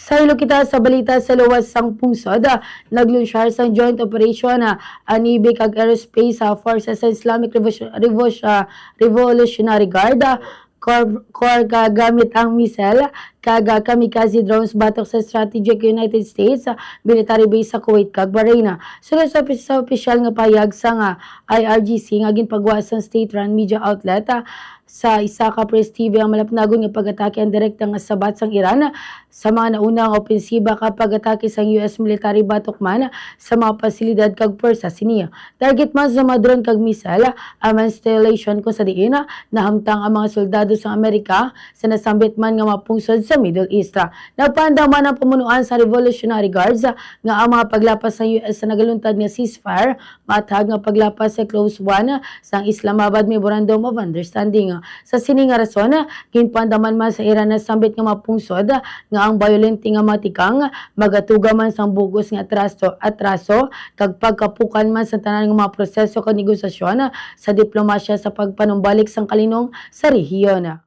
Saylo kita sa balita sa luwas sang pungsod, naglunsar sang joint operation Navy kag Aerospace Forces sa Islamic Revolutionary Guard, core gamit ang missile kag kamikaze drones batok sa strategic United States military base sa Kuwait kag Bahrain. Sunod sa opisyal nga payag sang IRGC nga ginpagawa sang state-run media outlet, sa isa ka press TV ang malapnagon nga pag-atake ang direkta nga sabat sang Iran sa mga naunang opensiba ka pag-atake sang US military batok man sa mga pasilidad kag pwersa siniya. Target man sa mga drone kag missile ang installation kung sa diin nahamtang ang mga soldado sa Amerika sa nasambit man nga mapungsod sa Middle East. Nagpaandam man ang pamunuan sa Revolutionary Guards nga ang mga paglapas sa US sa nagaluntad nga ceasefire matag nga paglapas sa Clause 1 sang Islamabad Memorandum of Understanding. Sa sini nga rason, ginpandaman man sa Iran na sambit nga mapungsod nga ang violente nga matikang magatuga man sang bugos nga atraso kag pagkapukan man sa tanan nga mga proseso kag negosasyon sa diplomasya sa pagpanumbalik sang kalinong sa rehiyon.